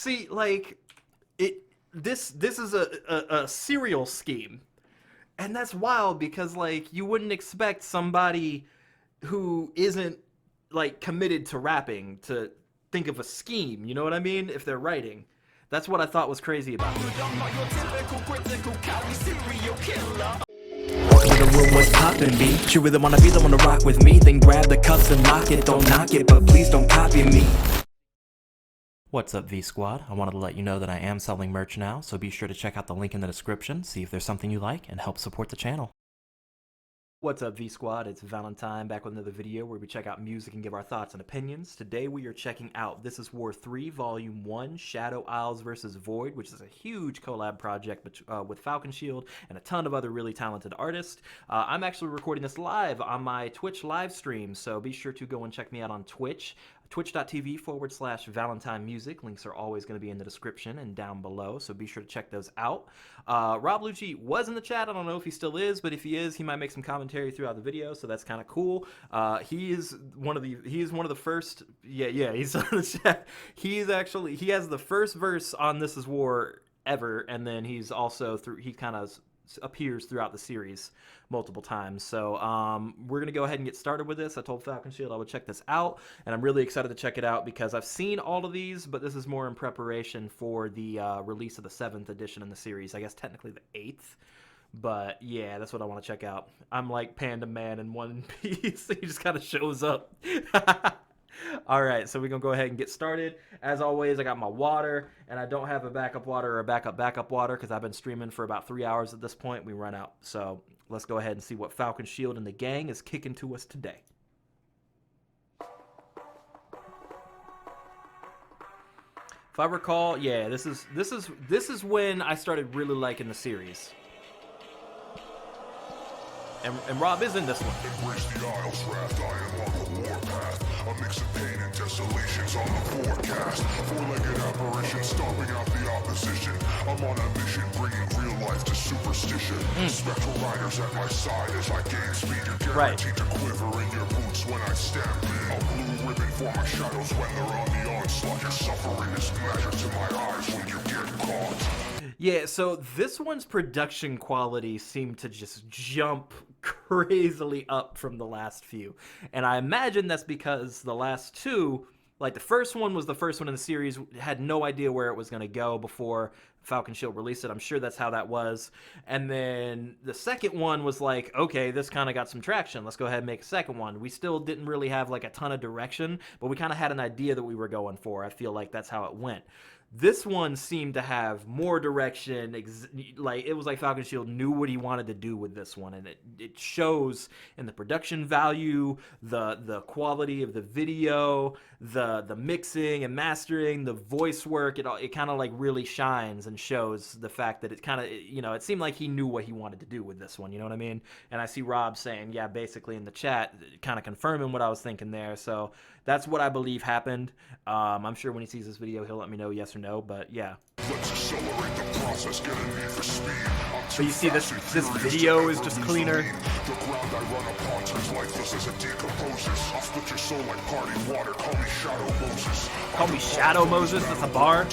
See, like this is a serial scheme, and that's wild because like you wouldn't expect somebody who isn't like committed to rapping to think of a scheme. You know what I mean? If they're writing, that's what I thought was crazy about this. When the room was poppin', B, you really wanna be the one to rock with me? Then grab the cuffs and lock it. Don't knock it, but please don't copy me. What's up, V Squad? I wanted to let you know that I am selling merch now, so be sure to check out the link in the description, see if there's something you like, and help support the channel. What's up, V Squad? It's Valentyne back with another video where we check out music and give our thoughts and opinions. Today we are checking out This Is War 3 Volume 1, Shadow Isles vs. Void, which is a huge collab project with Falconshield and a ton of other really talented artists. I'm actually recording this live on my Twitch live stream, so be sure to go and check me out on Twitch. Twitch.tv/Valentyne Music. Links are always going to be in the description and down below, so be sure to check those out. Rob Lucci was in the chat. I don't know if he still is, but if he is, he might make some commentary throughout the video, so that's kind of cool. He is one of the first. Yeah, he's on the chat. He has the first verse on This Is War ever, and then he's also he kind of appears throughout the series multiple times. So we're gonna go ahead and get started with this. I told Falconshield I would check this out, and I'm really excited to check it out because I've seen all of these, but this is more in preparation for the release of the 7th edition in the series. I guess technically the 8th, but yeah, that's what I want to check out. I'm like Panda Man in One Piece. He just kind of shows up. All right, so we're going to go ahead and get started. As always, I got my water, and I don't have a backup water or a backup water because I've been streaming for about 3 hours at this point. We run out. So let's go ahead and see what Falconshield and the gang is kicking to us today. If I recall, yeah, this is when I started really liking the series. And Rob is in this one. Embrace the Isles raft, I am on the warpath. A mix of pain and desolations on the forecast. Four-legged apparition stomping out the opposition. I'm on a mission bringing real life to superstition. Spectral riders at my side as I gain speed. You're guaranteed to quiver in your boots when I stampede. A blue ribbon for my shadows when they're on the onslaught. Your suffering is magic to my eyes when you get caught. Yeah, so this one's production quality seemed to just jump crazily up from the last few. And I imagine that's because the last two, like the first one was the first one in the series, had no idea where it was going to go before Falconshield released it. I'm sure that's how that was. And then the second one was like, okay, this kind of got some traction. Let's go ahead and make a second one. We still didn't really have like a ton of direction, but we kind of had an idea that we were going for. I feel like that's how it went. This one seemed to have more direction. Like it was like Falconshield knew what he wanted to do with this one, and it shows in the production value, the quality of the video, the mixing and mastering, the voice work. It kind of like really shines and shows the fact that it kind of, you know, it seemed like he knew what he wanted to do with this one. You know what I mean? And I see Rob saying, yeah, basically in the chat, kind of confirming what I was thinking there. So that's what I believe happened. I'm sure when he sees this video, he'll let me know yes or no, but yeah. Let's accelerate the process, get a need for speed. But you see this video is just cleaner. The ground I run upon turns lifeless as it decomposes. I'll split your soul like party water, call me Shadow Moses. Call me Shadow Moses, that's a bar?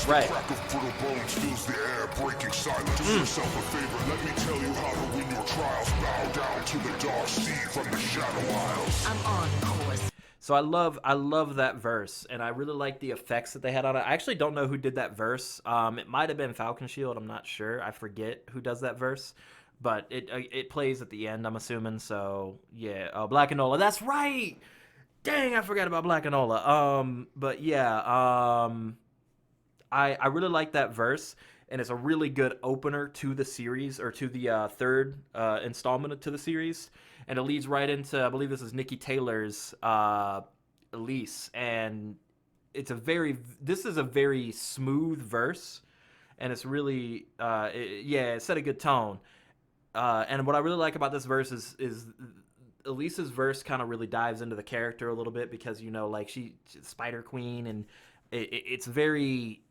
Right. The crack of brittle bones fills the air, breaking silence. Do yourself a favor, let me tell you how to win your trials. Bow down to the dark sea from the Shadow Isles. I'm on course. So I love that verse, and I really like the effects that they had on it. I actually don't know who did that verse. It might have been Falconshield. I'm not sure. I forget who does that verse, but it plays at the end, I'm assuming. So yeah, Black Enola. That's right. Dang, I forgot about Black Enola. But yeah, I really like that verse, and it's a really good opener to the series, or to the third installment to the series. And it leads right into, I believe this is Nikki Taylor's Elise, and this is a very smooth verse, and it's really, it set a good tone. And what I really like about this verse is Elise's verse kind of really dives into the character a little bit, because, you know, like she's Spider Queen, and it's very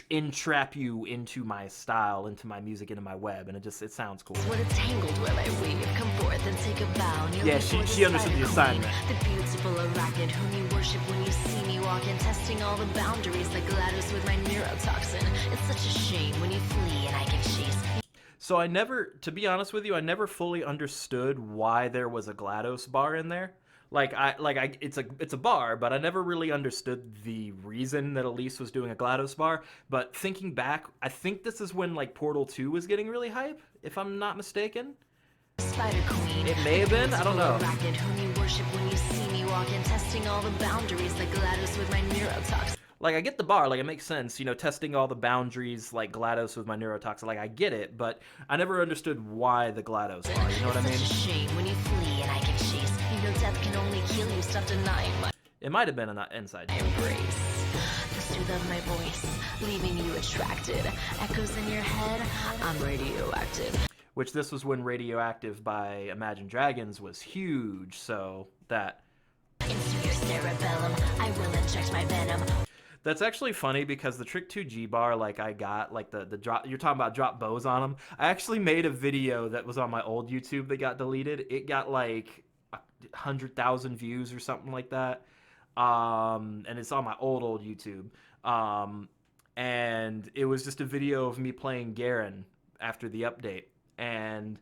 entrap you into my style, into my music, into my web, and it sounds cool. What a tangled will I weave, come forth and take a bow. Yeah, she understood the assignment. The beautiful arachnid whom you worship when you see me walking, testing all the boundaries like GLaDOS with my neurotoxin. It's such a shame when you flee and I can chase. So I never, to be honest with you, I never fully understood why there was a GLaDOS bar in there. It's a bar, but I never really understood the reason that Elise was doing a GLaDOS bar. But thinking back, I think this is when like Portal 2 was getting really hype, if I'm not mistaken. Spider Queen. It may have been, I don't know. Arachnid whom you worship when you see me walking, testing all the boundaries like GLaDOS with my neurotoxin. Like, I get the bar, like, it makes sense, you know, testing all the boundaries, like GLaDOS with my neurotoxin, like, I get it, but I never understood why the GLaDOS bar, you know what I mean? It's such a shame when you flee and I can chase. You know death can only kill you, stop denying my It might have been an inside joke. embrace. The soothe of my voice, leaving you attracted. Echoes in your head, I'm radioactive. Which this was when Radioactive by Imagine Dragons was huge, so that... Into your cerebellum, I will inject my venom. That's actually funny because the Trick 2 G bar, like I got, like the drop, you're talking about drop bows on them. I actually made a video that was on my old YouTube that got deleted. It got like 100,000 views or something like that. And it's on my old YouTube. And it was just a video of me playing Garen after the update. And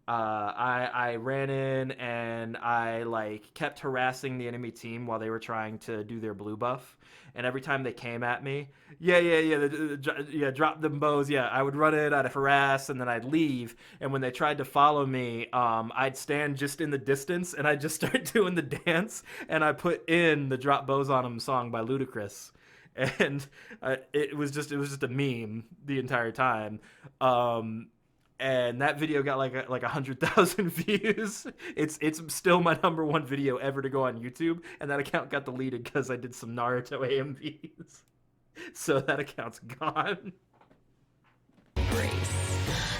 I ran in and I like kept harassing the enemy team while they were trying to do their blue buff, and every time they came at me, drop them bows, I would run in, I'd harass, and then I'd leave, and when they tried to follow me, I'd stand just in the distance and I'd just start doing the dance, and I put in the Drop Bows on Them song by Ludacris. And it was just a meme the entire time. And that video got like 100,000 views. It's still my #1 video ever to go on YouTube, and that account got deleted because I did some Naruto AMVs. So that account's gone. Embrace.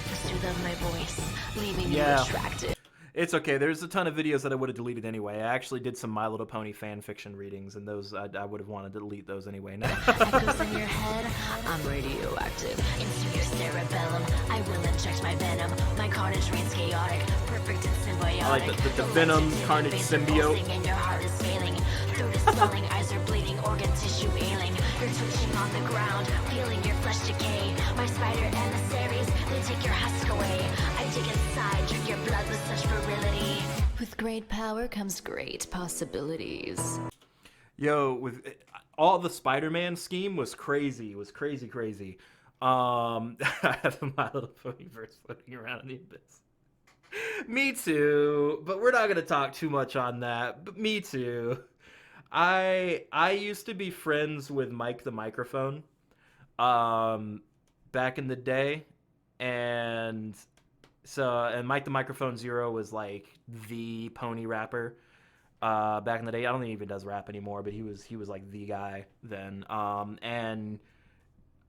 The soothe of my voice, leaving you attracted. It's okay. There's a ton of videos that I would have deleted anyway. I actually did some My Little Pony fan fiction readings, and those I would have wanted to delete those anyway. Echoes in your head, I'm radioactive. Into your cerebellum, I will inject my venom. My carnage reigns chaotic, perfect and symbiotic. I like the venom carnage symbiote. And your heart is failing. Throat is swelling, eyes are bleeding, organ tissue ailing. You're twitching on the ground, feeling your flesh decay. My spider emissaries, they take your husk away. I dig inside, drink your blood with such virility. With great power comes great possibilities. Yo, with all the Spider-Man scheme was crazy. I have My Little Pony verse floating around in the abyss. Me too, but we're not gonna talk too much on that. But me too. I used to be friends with Mike the Microphone, back in the day, and Mike the Microphone Zero was like the pony rapper back in the day. I don't think he even does rap anymore, but he was like the guy then. And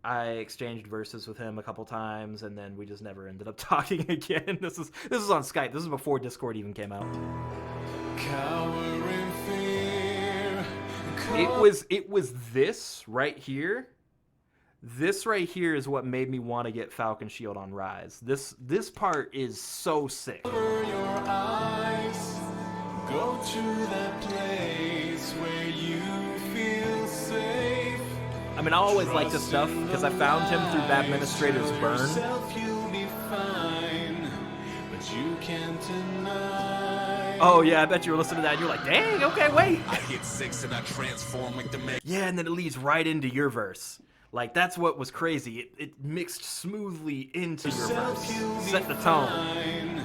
I exchanged verses with him a couple times, and then we just never ended up talking again. This is on Skype. This is before Discord even came out. It was this right here. This right here is what made me want to get Falconshield on Rise. This part is so sick. Cover your eyes, go to that place where you feel safe. I mean, I always like this stuff because I found him through Bad Administrator's Burn. You'll be fine, but you can't deny. Oh yeah, I bet you were listening to that and you're like, dang, okay, wait. I hit 6 and I transform like the man. Yeah, and then it leads right into your verse. Like, that's what was crazy. It mixed smoothly into your verse. Set the tone.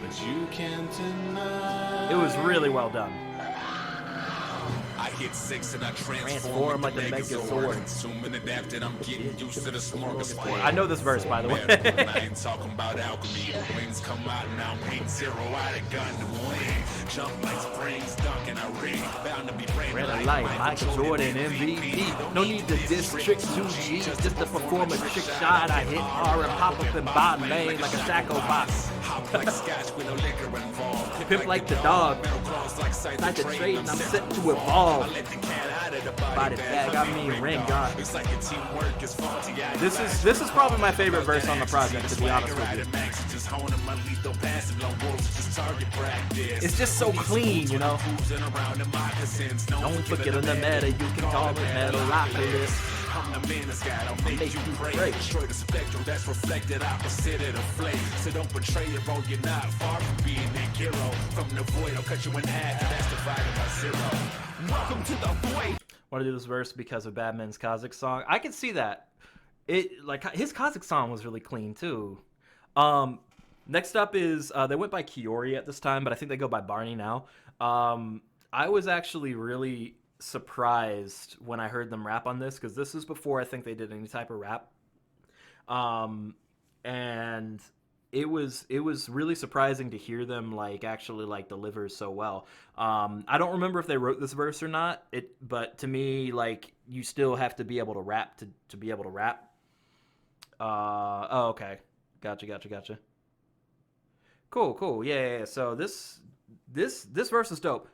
But you can't deny. It was really well done. I hit 6 and I Transform like the Megazord. Consuming it after I'm getting used to the smorgasbord. I know this verse, by the way. I ain't talking about alchemy. The wings come out and I'm 8-0 out of gun to win. Jump like springs, dunking, I ring. Bound to be Red light, Michael Jordan, MVP. No need to diss Trick 2G. Just to perform a trick shot, I hit R and pop up in bottom lane like a Sacco box. Hop like scotch with no liquor involved. Pimp like the dog. Metal claws like sight Like the trade, trade, and I'm simple. set to evolve. I let the cat out of the Body bag, I mean ring gun. It's like a teamwork is faulty. This is probably my favorite verse on the project, to be honest with you. It's just so clean, you know. Don't forget on the meta, you can call it Metalopolis. I'm the man that's got to make you break. Destroy the spectrum that's reflected opposite of the flame. So don't betray it, bro. You're not far from being a hero. From the void, I'll cut you in half. That's divided by 0. Welcome to the void. Want to do this verse because of Badman's Kazakh song? I can see that. It like his Kazakh song was really clean too. Next up is they went by Kiori at this time, but I think they go by Barney now. I was actually really surprised when I heard them rap on this, because this is before I think they did any type of rap. And it was really surprising to hear them like actually like deliver so well. I don't remember if they wrote this verse or not. But to me, like, you still have to be able to rap to be able to rap. Oh, okay. Gotcha. Cool. Yeah. So this verse is dope.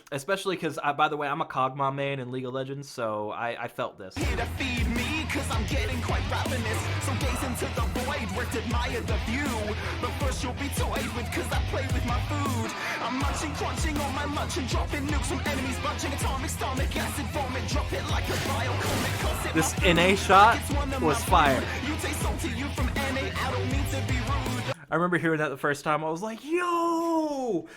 Especially because, by the way, I'm a Kog'Maw main in League of Legends, so I felt this. Here to feed me, cause I'm getting quite ravenous. So gaze into the void where to admire the view. But first you'll be toyed with, cause I play with my food. I'm munching, crunching on my lunch and dropping nukes from enemies, bunching atomic stomach acid vomit. Drop it like a biocomic. This NA shot was fire. You taste salty, you from NA, I don't mean to be rude. I remember hearing that the first time. I was like, yo,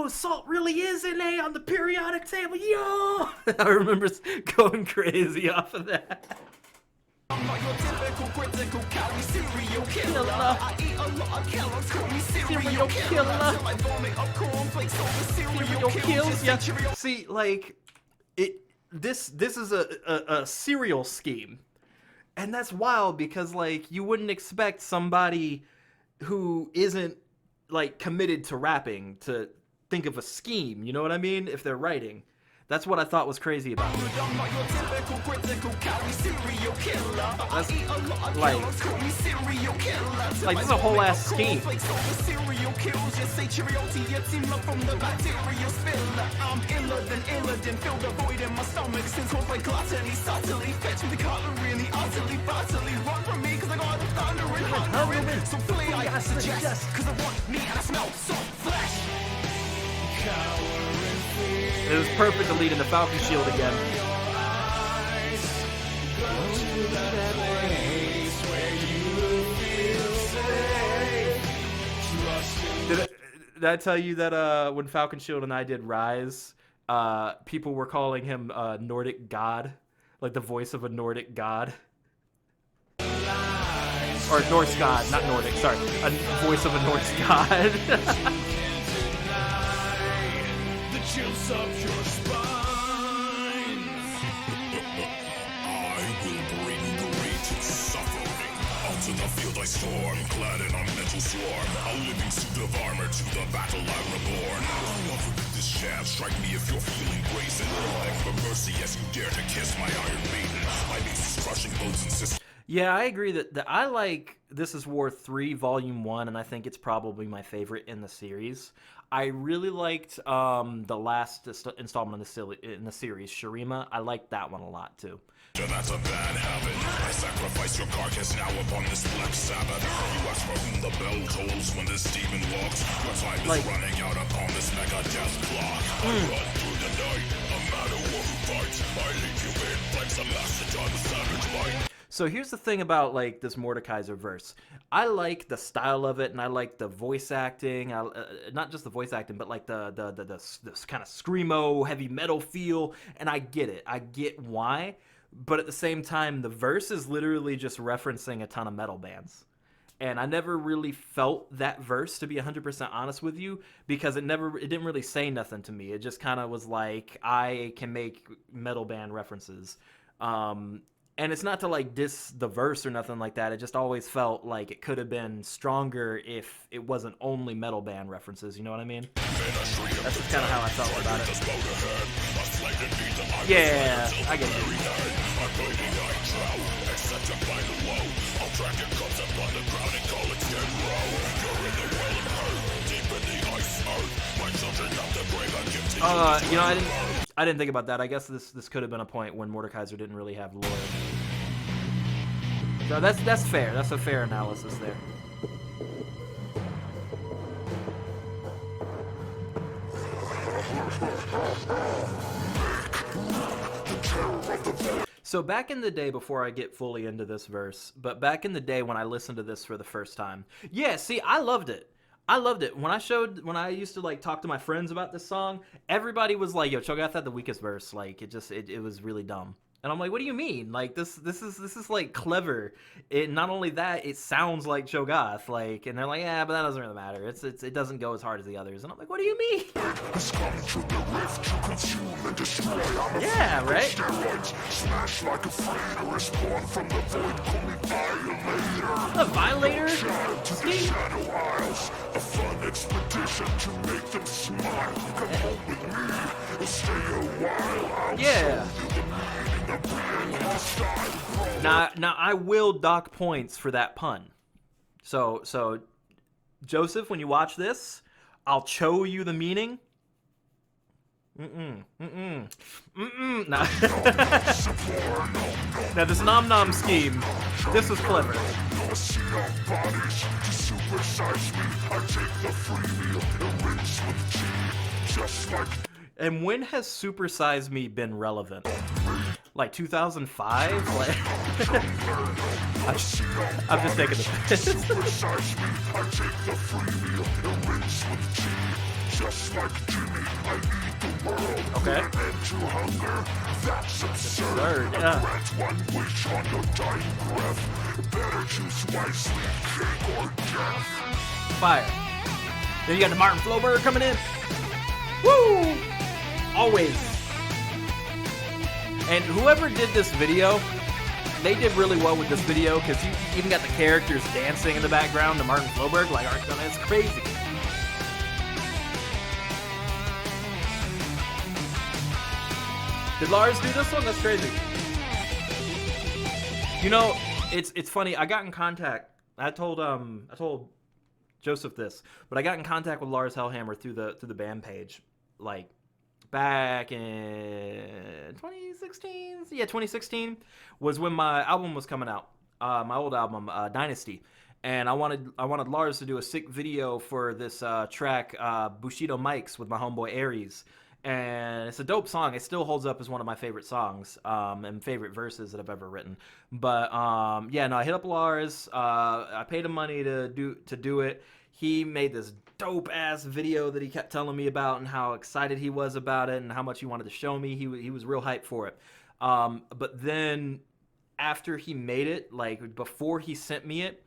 Salt really is NA on the periodic table, yo. I remember going crazy off of that. I'm not your typical critical calorie serial killer. I eat a lot of calories, call me serial killer. Till I vomit up cornflakes over serial kills. Yeah. See, like, this is a serial scheme. And that's wild because, like, you wouldn't expect somebody who isn't like committed to rapping to think of a scheme, you know what I mean, if they're writing. That's what I thought was crazy about it. That's like this is a whole ass scheme. It was perfect to lead into Falconshield again. Did I tell you that when Falconshield and I did Rise, people were calling him Nordic God, like the voice of a Nordic god? Or Norse god, not Nordic, sorry. A voice of a Norse god. Chills up your spine. I will bring great suffering. Onto the field I storm, clad in a mental swarm. A living suit of armor to the battle I'm reborn. I offer you this chance, strike me if you're feeling brazen. Beg for mercy as you dare to kiss my Iron Maiden. My base is crushing bones and systems. Yeah, I agree that I like This Is War 3 Volume 1, and I think it's probably my favorite in the series. I really liked the last installment in the series, Shurima. I liked that one a lot, too. That's a bad habit. I sacrifice your carcass now upon this black Sabbath. You ask for whom the bell tolls when this demon walks. Your time is running out upon this mega death clock. I run through the night, a matter who fights. I leave you in flames, a message on the savage mind. So here's the thing about like this Mordekaiser verse. I like the style of it, and I like the voice acting. Not just the voice acting, but like the kind of screamo, heavy metal feel. And I get it. I get why. But at the same time, the verse is literally just referencing a ton of metal bands. And I never really felt that verse, to be 100% honest with you, because it didn't really say nothing to me. It just kind of was like, I can make metal band references. And it's not to like diss the verse or nothing like that. It just always felt like it could have been stronger if it wasn't only metal band references. You know what I mean? That's just kind of how I felt about it. Yeah, I get it. You know, I didn't think about that. I guess this could have been a point when Mordekaiser didn't really have lore. So that's fair. That's a fair analysis there. So back in the day, before I get fully into this verse, but back in the day when I listened to this for the first time, yeah, see, I loved it. I loved it. When I used to like talk to my friends about this song, everybody was like, "Yo, Cho'Gath had the weakest verse. Like, it was really dumb." And I'm like, "What do you mean? Like, this is like clever. It not only that, it sounds like Cho'Gath. Like," and they're like, "Yeah, but that doesn't really matter. It doesn't go as hard as the others." And I'm like, "What do you mean?" Yeah, right. Smash like a freighter, spawn from the void, call me violator. A violator? Shadow Isles, a fun expedition to make them smile. Come home with me, we'll stay a while. I'll Yeah. show you the meaning of being in the sky. Now I will dock points for that pun. So Joseph, when you watch this, I'll show you the meaning. Nah. Now this nom nom scheme, this was clever. And when has Supersize Me been relevant? Like 2005? Like I'm just taking the piss. Just like Jimmy, I eat the world. Okay. End to hunger. That's absurd. Yeah. Grant one wish on your dying breath. Better choose wisely, cake or death. Fire. Then you got the Martin Floberg coming in. Woo! Always. And whoever did this video, they did really well with this video because you even got the characters dancing in the background to Martin Floberg. Like, it's crazy. Did Lars do this one? That's crazy. You know, it's funny. I got in contact. I told Joseph this, but I got in contact with Lars Hellhammer through the band page, like back in 2016. Yeah, 2016 was when my album was coming out. My old album, Dynasty, and I wanted Lars to do a sick video for this track, Bushido Mics, with my homeboy Aries. And it's a dope song. It still holds up as one of my favorite songs and favorite verses that I've ever written. But yeah, no, I hit up Lars. I paid him money to do it. He made this dope ass video that he kept telling me about and how excited he was about it and how much he wanted to show me. He was real hyped for it. But then after he made it, like before he sent me it,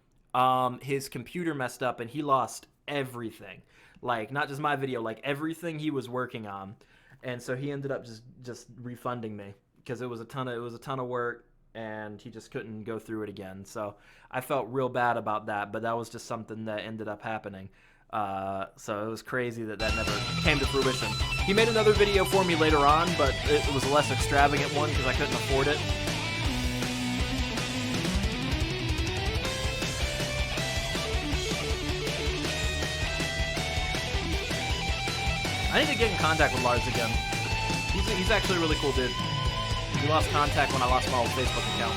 his computer messed up and he lost everything. Like not just my video, like everything he was working on. And so he ended up just refunding me because it was a ton of work and he just couldn't go through it again. So I felt real bad about that, but that was just something that ended up happening. So it was crazy that never came to fruition. He made another video for me later on, but it was a less extravagant one because I couldn't afford it. I need to get in contact with Lars again. He's actually a really cool dude. We lost contact when I lost my old Facebook account.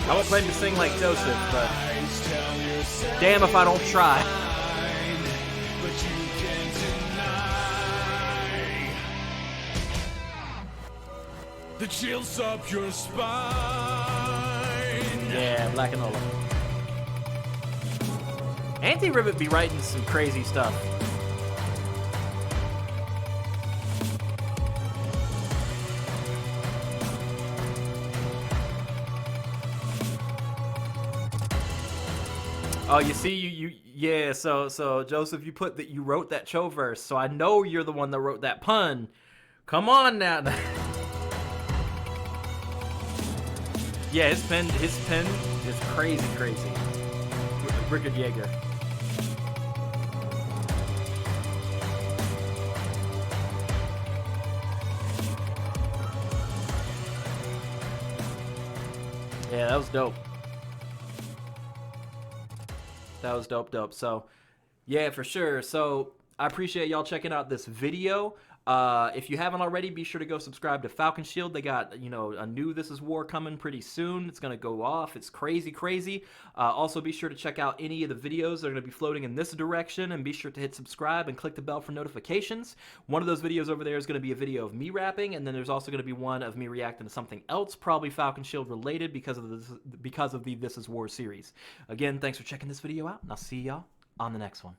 I would claim to sing like Joseph, but damn if I don't try. The chills up your spine. Yeah, Black and Ola. Anti-Rivet be writing some crazy stuff. Oh, you see, yeah. So Joseph, you wrote that Cho verse, so I know you're the one that wrote that pun. Come on now. Yeah, his pen is crazy. Brickard Jaeger. Yeah, that was dope. That was dope. So, yeah, for sure. So, I appreciate y'all checking out this video. If you haven't already, be sure to go subscribe to Falconshield. They got, you know, a new This Is War coming pretty soon. It's going to go off. It's crazy. Also, be sure to check out any of the videos that are going to be floating in this direction, and be sure to hit subscribe and click the bell for notifications. One of those videos over there is going to be a video of me rapping, and then there's also going to be one of me reacting to something else, probably Falconshield related because of the This Is War series. Again, thanks for checking this video out, and I'll see y'all on the next one.